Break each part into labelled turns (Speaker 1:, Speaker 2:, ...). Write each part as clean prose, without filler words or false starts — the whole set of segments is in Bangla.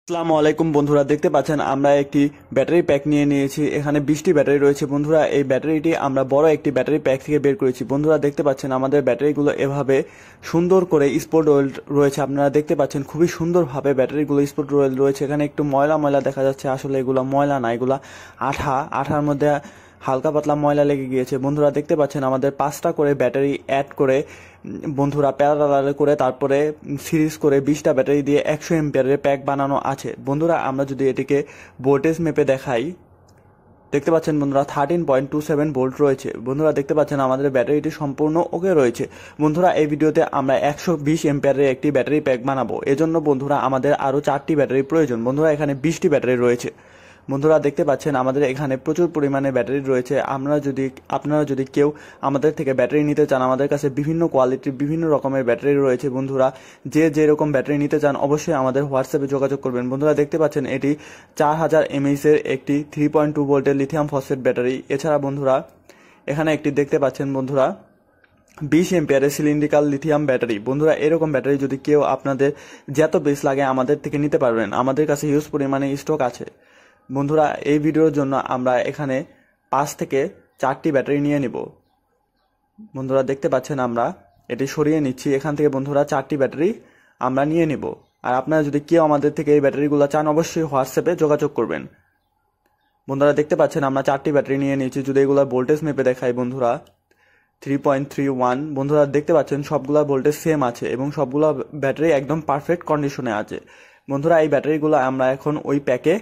Speaker 1: আসসালামু আলাইকুম বন্ধুরা, দেখতে পাচ্ছেন আমরা একটি ব্যাটারি প্যাক নিয়ে নিয়েছি। এখানে 20টি ব্যাটারি রয়েছে বন্ধুরা। এই ব্যাটারিটি আমরা বড় একটি ব্যাটারি প্যাক থেকে বের করেছি বন্ধুরা। দেখতে পাচ্ছেন আমাদের ব্যাটারিগুলো এভাবে সুন্দর করে স্পট ওয়েল রয়েছে। আপনারা দেখতে পাচ্ছেন খুবই সুন্দরভাবে ব্যাটারিগুলো স্পট ওয়েল রয়েছে। এখানে একটু ময়লা ময়লা দেখা যাচ্ছে, আসলে এগুলো ময়লা না, এগুলা আঠার মধ্যে হালকা পাতলা ময়লা লেগে গিয়েছে বন্ধুরা। দেখতে পাচ্ছেন আমাদের 5টা করে ব্যাটারি অ্যাড করে বন্ধুরা প্যারালাল করে তারপরে সিরিজ করে 20টা ব্যাটারি দিয়ে 100 এম্পিয়ারের প্যাক বানানো আছে বন্ধুরা। আমরা যদি এটিকে ভোল্টেজ মেপে দেখাই, দেখতে পাচ্ছেন বন্ধুরা 13.27 ভোল্ট রয়েছে বন্ধুরা। দেখতে পাচ্ছেন আমাদের ব্যাটারিটি সম্পূর্ণ ওকে রয়েছে বন্ধুরা। এই ভিডিওতে আমরা 120 এম্পিয়ারের একটি ব্যাটারি প্যাক বানাবো। এজন্য বন্ধুরা আমাদের আরও 4টি ব্যাটারি প্রয়োজন বন্ধুরা। এখানে 20টি ব্যাটারি রয়েছে বন্ধুরা। দেখতে পাচ্ছেন আমাদের এখানে প্রচুর পরিমাণে ব্যাটারি রয়েছে। আপনারা যদি কেউ আমাদের থেকে ব্যাটারি নিতে চান, আমাদের কাছে বিভিন্ন কোয়ালিটির বিভিন্ন রকমের ব্যাটারি রয়েছে বন্ধুরা। যে যেরকম ব্যাটারি নিতে চান অবশ্যই আমাদের হোয়াটসঅ্যাপে যোগাযোগ করবেন বন্ধুরা। দেখতে পাচ্ছেন এটি 4000 mAh এর একটি 3.2 ভোল্টের লিথিয়াম ফসফেট ব্যাটারি। এছাড়া বন্ধুরা এখানে একটি দেখতে পাচ্ছেন বন্ধুরা 20 এম্পিয়ারের সিলিন্ড্রিক্যাল লিথিয়াম ব্যাটারি বন্ধুরা। এরকম ব্যাটারি যদি কেউ আপনাদের যত বেশ লাগে আমাদের থেকে নিতে পারবেন, আমাদের কাছে হিউজ পরিমাণে স্টক আছে বন্ধুরা। এই ভিডিওর জন্য আমরা এখানে 5 থেকে 4টি ব্যাটারি নিয়ে নিব বন্ধুরা। দেখতে পাচ্ছেন আমরা এটি সরিয়ে নিচ্ছি এখান থেকে বন্ধুরা। 4টি ব্যাটারি আমরা নিয়ে নিব। আর আপনারা যদি কেউ আমাদের থেকে এই ব্যাটারিগুলো চান অবশ্যই হোয়াটসঅ্যাপে যোগাযোগ করবেন বন্ধুরা। দেখতে পাচ্ছেন আমরা 4টি ব্যাটারি নিয়ে নিয়েছি। যদি এগুলো ভোল্টেজ মেপে দেখাই বন্ধুরা 3.31 বন্ধুরা। দেখতে পাচ্ছেন সবগুলা ভোল্টেজ সেম আছে এবং সবগুলো ব্যাটারি একদম পারফেক্ট কন্ডিশনে আছে বন্ধুরা। এই ব্যাটারিগুলো আমরা এখন ওই প্যাকে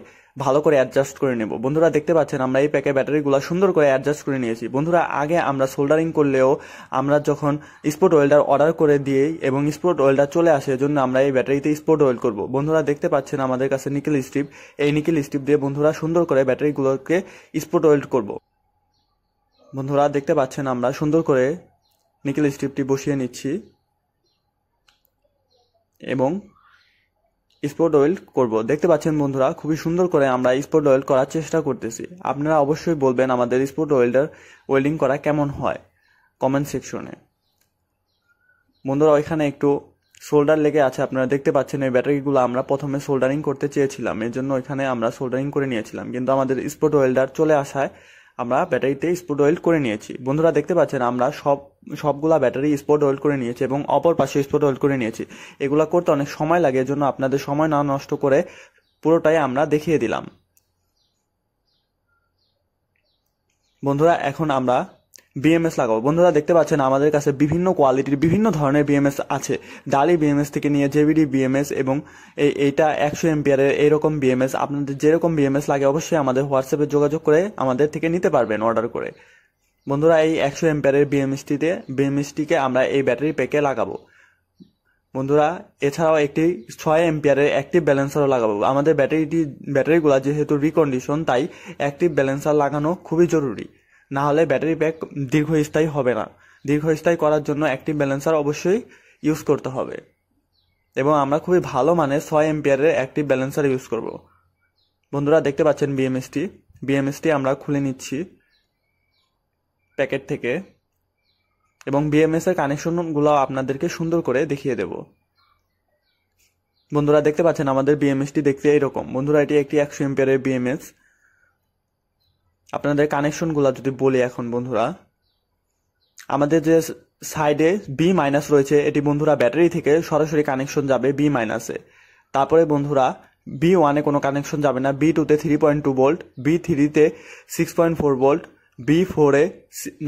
Speaker 1: ভালো করে অ্যাডজাস্ট করে নেব বন্ধুরা। দেখতে পাচ্ছেন আমরা এই প্যাকে ব্যাটারিগুলো সুন্দর করে অ্যাডজাস্ট করে নিয়েছি বন্ধুরা। আগে আমরা সোল্ডারিং করলেও আমরা যখন স্পট ওয়েল্ডার অর্ডার করে দিই এবং স্পট ওয়েল্ডার চলে আসে, এজন্য আমরা এই ব্যাটারিতে স্পট ওয়েল্ড করব বন্ধুরা। দেখতে পাচ্ছেন আমাদের কাছে নিকেল স্ট্রিপ, এই নিকেল স্ট্রিপ দিয়ে বন্ধুরা সুন্দর করে ব্যাটারিগুলোকে স্পট ওয়েল্ড করব বন্ধুরা। দেখতে পাচ্ছেন আমরা সুন্দর করে নিকেল স্ট্রিপটি বসিয়ে নিচ্ছি এবং স্পট ওয়েল্ড করব। দেখতে পাচ্ছেন বন্ধুরা খুবই সুন্দর করে আমরা স্পট ওয়েল্ড করার চেষ্টা করতেছি। আপনারা অবশ্যই বলবেন আমাদের স্পট ওয়েল্ডিং করা কেমন হয় কমেন্ট সেকশনে বন্ধুরা। ওইখানে একটু সোল্ডার লেগে আছে, আপনারা দেখতে পাচ্ছেন। এই ব্যাটারিগুলো আমরা প্রথমে সোল্ডারিং করতে চেয়েছিলাম, এর জন্য ওইখানে আমরা সোল্ডারিং করে নিয়েছিলাম, কিন্তু আমাদের স্পট ওয়েল্ডার চলে আসায় আমরা ব্যাটারিতে স্পট ওয়েল্ড করে নিয়েছি বন্ধুরা। দেখতে পাচ্ছেন আমরা সবগুলা ব্যাটারি স্পট ওয়েল্ড করে নিয়েছি এবং অপর পাশে স্পট ওয়েল্ড করে নিয়েছি। এগুলা করতে অনেক সময় লাগে, এজন্য আপনাদের সময় না নষ্ট করে পুরোটাই আমরা দেখিয়ে দিলাম বন্ধুরা। এখন আমরা বিএমএস লাগাবো বন্ধুরা। দেখতে পাচ্ছেন আমাদের কাছে বিভিন্ন কোয়ালিটির বিভিন্ন ধরনের বিএমএস আছে। ডালি বিএমএস থেকে নিয়ে জেবিডি বিএমএস এবং এইটা 100 এম্পিয়ারের এইরকম বিএমএস। আপনাদের যেরকম বিএমএস লাগে অবশ্যই আমাদের হোয়াটসঅ্যাপে যোগাযোগ করে আমাদের থেকে নিতে পারবেন অর্ডার করে বন্ধুরা। এই 100 এম্পিয়ারের বিএমএসটিকে আমরা এই ব্যাটারি প্যাকে লাগাবো বন্ধুরা। এছাড়াও একটি 6 এম্পিয়ারের অ্যাক্টিভ ব্যালেন্সারও লাগাবো। আমাদের ব্যাটারিগুলো যেহেতু রিকন্ডিশন, তাই অ্যাক্টিভ ব্যালেন্সার লাগানো খুবই জরুরি, না হলে ব্যাটারি প্যাক দীর্ঘস্থায়ী হবে না। দীর্ঘস্থায়ী করার জন্য অ্যাক্টিভ ব্যালেন্সার অবশ্যই ইউজ করতে হবে এবং আমরা খুবই ভালো মানের 6 এম্পিয়ারের অ্যাক্টিভ ব্যালেন্সার ইউজ করব বন্ধুরা। দেখতে পাচ্ছেন বিএমএসটি আমরা খুলে নিচ্ছি প্যাকেট থেকে এবং বিএমএস এর কানেকশনগুলো আপনাদেরকে সুন্দর করে দেখিয়ে দেব বন্ধুরা। দেখতে পাচ্ছেন আমাদের বিএমএসটি দেখতে এইরকম বন্ধুরা। এটি একটি 100 এম্পিয়ারের বিএমএস। আপনাদের কানেকশনগুলো যদি বলি এখন বন্ধুরা, আমাদের যে সাইডে বি মাইনাস রয়েছে এটি বন্ধুরা ব্যাটারি থেকে সরাসরি কানেকশন যাবে বি মাইনাসে। তারপরে বন্ধুরা B1 কোনো কানেকশন যাবে না, B2 3.2 volt, B3 6.4 volt, B4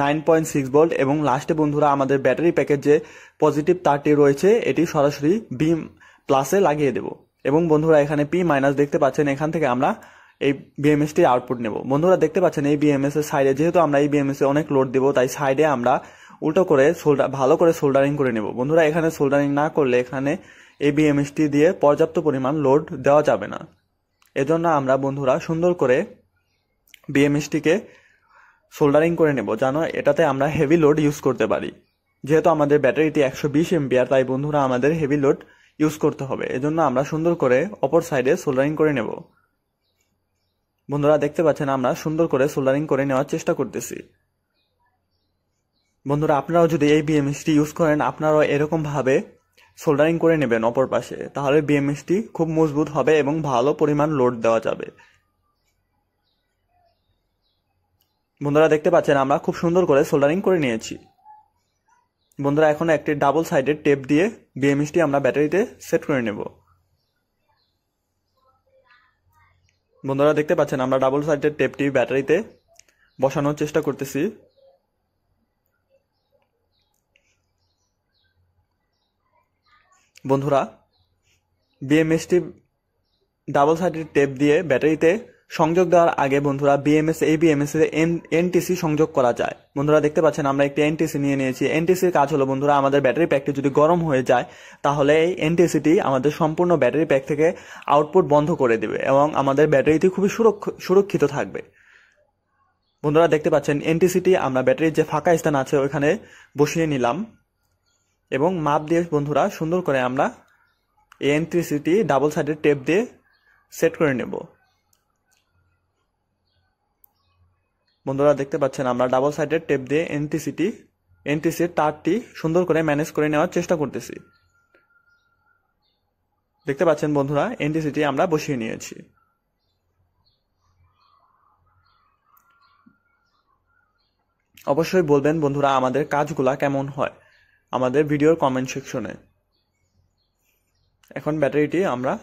Speaker 1: 9.6 volt এবং লাস্টে বন্ধুরা আমাদের ব্যাটারি প্যাকের যে পজিটিভ তারটি রয়েছে এটি সরাসরি বি প্লাসে লাগিয়ে দেব এবং বন্ধুরা এখানে P মাইনাস দেখতে পাচ্ছেন, এখান থেকে আমরা এই বিএমএসটির আউটপুট নেব বন্ধুরা। দেখতে পাচ্ছেন এই বিএমএস এর সাইডে, যেহেতু আমরা এই বিএমএস এ অনেক লোড দেব তাই সাইডে আমরা উল্টো করে ভালো করে সোল্ডারিং করে নেব বন্ধুরা। এখানে সোল্ডারিং না করলে এখানে এই বিএমএসটি দিয়ে পর্যাপ্ত পরিমাণ লোড দেওয়া যাবে না। এজন্য আমরা বন্ধুরা সুন্দর করে বিএমএসটিকে সোল্ডারিং করে নেব, যেন এটাতে আমরা হেভি লোড ইউজ করতে পারি। যেহেতু আমাদের ব্যাটারিটি 120 এম্পিয়ার, তাই বন্ধুরা আমাদের হেভি লোড ইউজ করতে হবে। এজন্য আমরা সুন্দর করে অপর সাইডে সোল্ডারিং করে নেব বন্ধুরা। দেখতে পাচ্ছেন আমরা সুন্দর করে সোল্ডারিং করে নেওয়ার চেষ্টা করতেছি বন্ধুরা। আপনারাও যদি এই বিএমএসটি ইউজ করেন আপনারাও এরকম ভাবে সোল্ডারিং করে নেবেন অপর পাশে, তাহলে বিএমএসটি খুব মজবুত হবে এবং ভালো পরিমাণ লোড দেওয়া যাবে। বন্ধুরা দেখতে পাচ্ছেন আমরা খুব সুন্দর করে সোল্ডারিং করে নিয়েছি। বন্ধুরা এখন একটি ডাবল সাইডেড টেপ দিয়ে বিএমএসটি আমরা ব্যাটারিতে সেট করে নেব। বন্ধুরা দেখতে পাচ্ছেন আমরা ডাবল সাইডেড টেপটি ব্যাটারিতে বসানোর চেষ্টা করতেছি। বন্ধুরা বিএমএসটি ডাবল সাইডেড টেপ দিয়ে ব্যাটারিতে সংযোগ দেওয়ার আগে বন্ধুরা এই বিএমএস এর এনটিসি সংযোগ করা যায়। বন্ধুরা দেখতে পাচ্ছেন আমরা একটি এনটিসি নিয়ে নিয়েছি। এনটিসির কাজ হলো বন্ধুরা আমাদের ব্যাটারি প্যাকটি যদি গরম হয়ে যায় তাহলে এই এনটিসিটি আমাদের সম্পূর্ণ ব্যাটারি প্যাক থেকে আউটপুট বন্ধ করে দেবে এবং আমাদের ব্যাটারিটি খুবই সুরক্ষিত থাকবে। বন্ধুরা দেখতে পাচ্ছেন এনটিসিটি আমরা ব্যাটারির যে ফাঁকা স্থান আছে ওইখানে বসিয়ে নিলাম এবং মাপ দিয়ে বন্ধুরা সুন্দর করে আমরা এই এনটিসিটি ডাবল সাইডেড টেপ দিয়ে সেট করে নেব। বন্ধুরা দেখতে পাচ্ছেন আমরা ডাবল সাইডেড টেপ দিয়ে এনটিসির তারটি সুন্দর করে ম্যানেজ করে নেওয়ার চেষ্টা করতেছি। দেখতে পাচ্ছেন বন্ধুরা এনটিসিটি আমরা বসিয়ে নিয়েছি। অবশ্যই বলবেন বন্ধুরা আমাদের কাজগুলা কেমন হয় আমাদের ভিডিওর কমেন্ট সেকশনে। এখন ব্যাটারিটি আমরা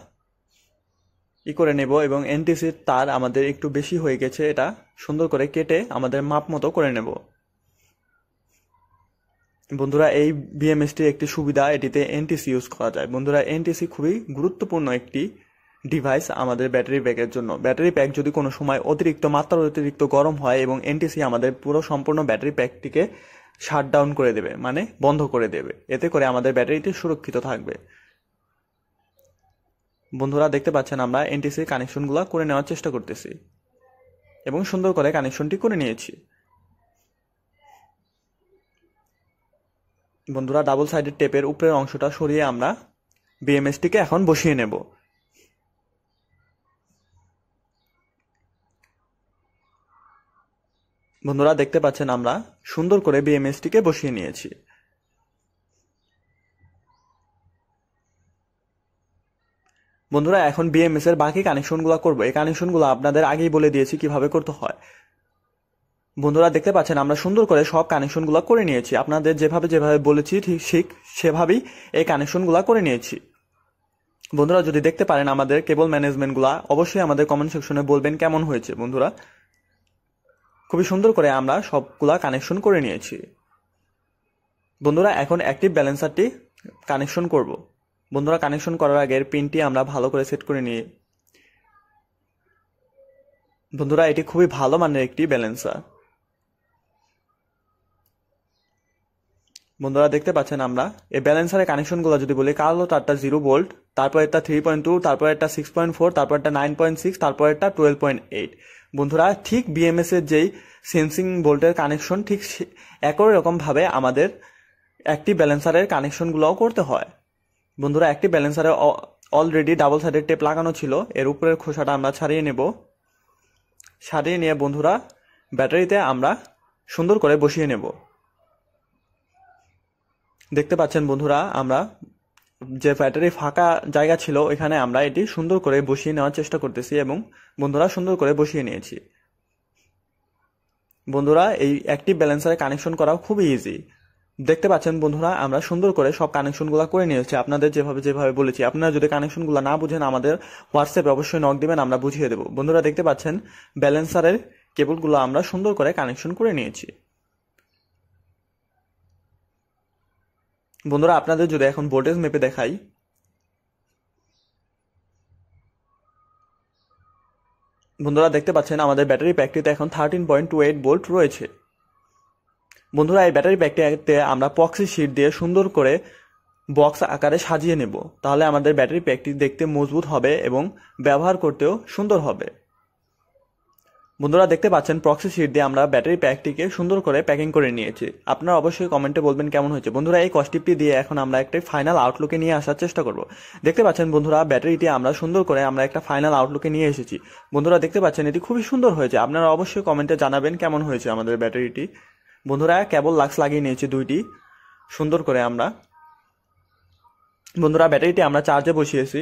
Speaker 1: করে নেব এবং এনটিসির তার আমাদের একটু বেশি হয়ে গেছে, এটা সুন্দর করে কেটে আমাদের মাপ মতো করে নেব। বন্ধুরা এই বিএমএসটির একটি সুবিধা, এটিতে এনটিসি ইউজ করা যায়। বন্ধুরা এনটিসি খুবই গুরুত্বপূর্ণ একটি ডিভাইস আমাদের ব্যাটারি প্যাকের জন্য। ব্যাটারি প্যাক যদি কোনো সময় মাত্রার অতিরিক্ত গরম হয় এবং এনটিসি আমাদের পুরো সম্পূর্ণ ব্যাটারি প্যাকটিকে শাট ডাউন করে দেবে, মানে বন্ধ করে দেবে। এতে করে আমাদের ব্যাটারিটি সুরক্ষিত থাকবে। বন্ধুরা দেখতে পাচ্ছেন আমরা এনটিসি কানেকশনগুলো করে নেওয়ার চেষ্টা করতেছি এবং সুন্দর করে কানেকশনটি করে নিয়েছি। বন্ধুরা ডাবল সাইডেড টেপের উপরের অংশটা সরিয়ে আমরা বিএমএসটিকে এখন বসিয়ে নেব। বন্ধুরা দেখতে পাচ্ছেন আমরা সুন্দর করে বিএমএসটিকে বসিয়ে নিয়েছি। বন্ধুরা এখন বিএমএস এর বাকি কানেকশনগুলো করব। এই কানেকশনগুলো আপনাদের আগেই বলে দিয়েছি কিভাবে করতে হয়। বন্ধুরা দেখতে পাচ্ছেন আমরা সুন্দর করে সব কানেকশনগুলো করে নিয়েছি। আপনাদের যেভাবে বলেছি ঠিক সেভাবেই এই কানেকশনগুলো করে নিয়েছি। বন্ধুরা যদি দেখতে পারেন আমাদের কেবল ম্যানেজমেন্টগুলো অবশ্যই আমাদের কমেন্ট সেকশনে বলবেন কেমন হয়েছে। বন্ধুরা খুবই সুন্দর করে আমরা সবগুলা কানেকশন করে নিয়েছি। বন্ধুরা এখন অ্যাক্টিভ ব্যালেন্সারটি কানেকশন করব। বন্ধুরা কানেকশন করার আগে পিনটি আমরা ভালো করে সেট করে নিই। বন্ধুরা এটি খুবই ভালো মানের একটি ব্যালেন্সার। বন্ধুরা দেখতে পাচ্ছেন আমরা এই ব্যালেন্সারের কানেকশনগুলো যদি বলি, কালো তারটা 0 ভোল্ট, তারপর একটা 3.2, তারপর একটা 6.4, তারপর একটা 9.6, তারপর একটা 12.8। বন্ধুরা ঠিক বিএমএস এর যেই সেন্সিং ভোল্টের কানেকশন ঠিক একই রকম ভাবে আমাদের অ্যাক্টিভ ব্যালেন্সারের কানেকশনগুলোও করতে হয়। বন্ধুরা অ্যাক্টিভ ব্যালেন্সারে অলরেডি ডাবল সাইডেড টেপ লাগানো ছিল, এর উপরের খোসাটা আমরা ছাড়িয়ে নেব। ছাড়িয়ে নিয়ে বন্ধুরা ব্যাটারিতে আমরা সুন্দর করে বসিয়ে নেব। দেখতে পাচ্ছেন বন্ধুরা আমরা যে ব্যাটারি ফাঁকা জায়গা ছিল এখানে আমরা এটি সুন্দর করে বসিয়ে নেওয়ার চেষ্টা করতেছি এবং বন্ধুরা সুন্দর করে বসিয়ে নিয়েছি। বন্ধুরা এই অ্যাক্টিভ ব্যালেন্সারে কানেকশন করা খুবই ইজি। দেখতে পাচ্ছেন বন্ধুরা আমরা সুন্দর করে সব কানেকশনগুলো করে নিয়েছি আপনাদের যেভাবে বলেছি। আপনারা যদি কানেকশনগুলো না বুঝেন আমাদের হোয়াটসঅ্যাপে অবশ্যই নক দিবেন, আমরা বুঝিয়ে দেব। বন্ধুরা দেখতে পাচ্ছেন ব্যালেন্সারের কেবলগুলো আমরা সুন্দর করে কানেকশন করে নিয়েছি। বন্ধুরা আপনাদের যদি এখন ভোল্টেজ মেপে দেখাই, বন্ধুরা দেখতে পাচ্ছেন আমাদের ব্যাটারি প্যাকটিতে এখন 13.28 ভোল্ট রয়েছে। বন্ধুরা এই ব্যাটারি প্যাকটিতে আমরা পক্সি শীট দিয়ে সুন্দর করে বক্স আকারে সাজিয়ে নেব, তাহলে আমাদের ব্যাটারি প্যাকটি দেখতে মজবুত হবে এবং ব্যবহার করতেও সুন্দর হবে। বন্ধুরা দেখতে পাচ্ছেন প্রক্সি শীট দিয়ে আমরা ব্যাটারি প্যাকটিকে সুন্দর করে প্যাকিং করে নিয়েছি। আপনারা অবশ্যই কমেন্টে বলবেন কেমন হয়েছে। বন্ধুরা এই কস্টিপটি দিয়ে এখন আমরা একটা ফাইনাল আউটলুকে নিয়ে আসার চেষ্টা করব। দেখতে পাচ্ছেন বন্ধুরা ব্যাটারিটি আমরা সুন্দর করে আমরা একটা ফাইনাল আউটলুকে নিয়ে এসেছি। বন্ধুরা দেখতে পাচ্ছেন এটি খুবই সুন্দর হয়েছে। আপনারা অবশ্যই কমেন্টে জানাবেন কেমন হয়েছে আমাদের ব্যাটারিটি। বন্ধুরা কেবল লাক্স লাগিয়ে নিয়েছি দুইটি সুন্দর করে আমরা। বন্ধুরা ব্যাটারিটি আমরা চার্জে বসিয়েছি।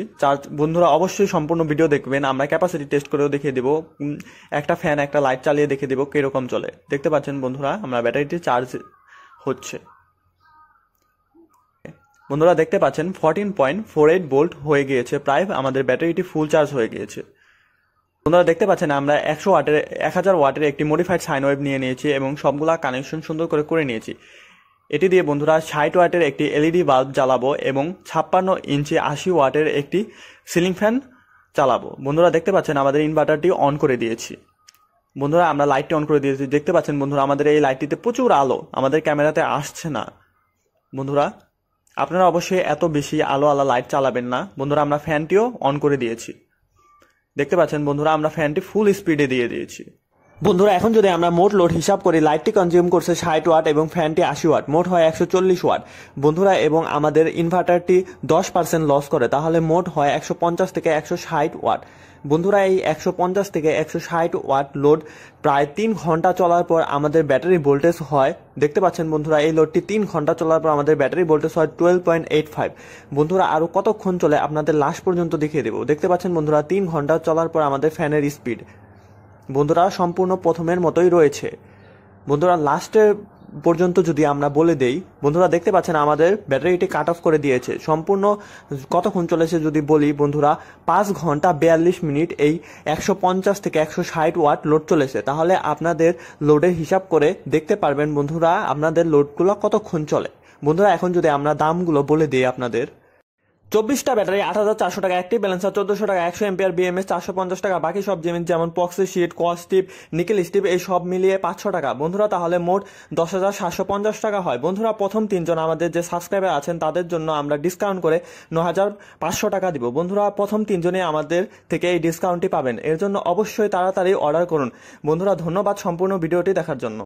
Speaker 1: বন্ধুরা অবশ্যই সম্পূর্ণ ভিডিও দেখবেন, আমরা ক্যাপাসিটি টেস্ট করেও দেখিয়ে দেবো, একটা ফ্যান একটা লাইট চালিয়ে দেখিয়ে দেবো কিরকম চলে। দেখতে পাচ্ছেন বন্ধুরা আমরা ব্যাটারিটি চার্জ হচ্ছে। বন্ধুরা দেখতে পাচ্ছেন 14.48 ভোল্ট হয়ে গিয়েছে, প্রায় আমাদের ব্যাটারিটি ফুল চার্জ হয়ে গিয়েছে। বন্ধুরা দেখতে পাচ্ছেন আমরা 1000 ওয়াটের একটি মডিফাইড সাইন ওয়েভ নিয়ে নিয়েছি এবং সবগুলা কানেকশন সুন্দর করে নিয়েছি। এটি দিয়ে বন্ধুরা 60 ওয়াটের একটি এলইডি বাল্ব জ্বালাবো এবং 56 ইঞ্চি 80 ওয়াটের একটি সিলিং ফ্যান চালাবো। বন্ধুরা দেখতে পাচ্ছেন আমাদের ইনভার্টারটি অন করে দিয়েছি। বন্ধুরা আমরা লাইটটি অন করে দিয়েছি। দেখতে পাচ্ছেন বন্ধুরা আমাদের এই লাইটটিতে প্রচুর আলো, আমাদের ক্যামেরাতে আসছে না। বন্ধুরা আপনারা অবশ্যই এত বেশি আলো লাইট চালাবেন না। বন্ধুরা আমরা ফ্যানটিও অন করে দিয়েছি। দেখতে পাচ্ছেন বন্ধুরা আমরা ফ্যানটি ফুল স্পিডে দিয়ে দিয়েছি। বন্ধুরা এখন যদি আমরা মোট লোড হিসাব করি, লাইটটি কনজিউম করছে 60 ওয়াট এবং ফ্যানটি 80 ওয়াট, মোট হয় 140 ওয়াট। বন্ধুরা এবং আমাদের ইনভার্টারটি 10% লস করে, তাহলে মোট হয় 150 থেকে 160 ওয়াট। বন্ধুরা এই 150 থেকে 160 ওয়াট লোড প্রায় 3 ঘন্টা চলার পর আমাদের ব্যাটারি ভোল্টেজ হয়, দেখতে পাচ্ছেন বন্ধুরা এই লোডটি 3 ঘন্টা চলার পর আমাদের ব্যাটারি ভোল্টেজ হয় 12.85। বন্ধুরা আরও কতক্ষণ চলে আপনাদের লাস্ট পর্যন্ত দেখিয়ে দেবো। দেখতে পাচ্ছেন বন্ধুরা 3 ঘন্টা চলার পর আমাদের ফ্যানের স্পিড বন্ধুরা সম্পূর্ণ প্রথমের মতোই রয়েছে। বন্ধুরা লাস্টের পর্যন্ত যদি আমরা বলে দেই, বন্ধুরা দেখতে পাচ্ছেন আমাদের ব্যাটারিটি কাট অফ করে দিয়েছে। সম্পূর্ণ কতক্ষণ চলেছে যদি বলি, বন্ধুরা 5 ঘন্টা 42 মিনিট এই 150 থেকে 160 ওয়াট লোড চলেছে। তাহলে আপনাদের লোডের হিসাব করে দেখতে পারবেন বন্ধুরা আপনাদের লোডগুলো কতক্ষণ চলে। বন্ধুরা এখন যদি আমরা দামগুলো বলে দিই আপনাদের, 24টা ব্যাটারি 8400 টাকা, অ্যাক্টিভ ব্যালেন্সার 1400 টাকা, 100 এম্পিয়ার বিএমএস 450 টাকা, বাকি সব জিনিস যেমন পক্সি শিট, কস স্টিপ, নিকেল স্টিপ এই সব মিলিয়ে 500 টাকা। বন্ধুরা তাহলে মোট 10,750 টাকা হয়। বন্ধুরা প্রথম 3 জন আমাদের যে সাবস্ক্রাইবার আছেন তাদের জন্য আমরা ডিসকাউন্ট করে 9,500 টাকা দিব। বন্ধুরা প্রথম 3 জনই আমাদের থেকে এই ডিসকাউন্টটি পাবেন, এর জন্য অবশ্যই তাড়াতাড়ি অর্ডার করুন। বন্ধুরা ধন্যবাদ সম্পূর্ণ ভিডিওটি দেখার জন্য।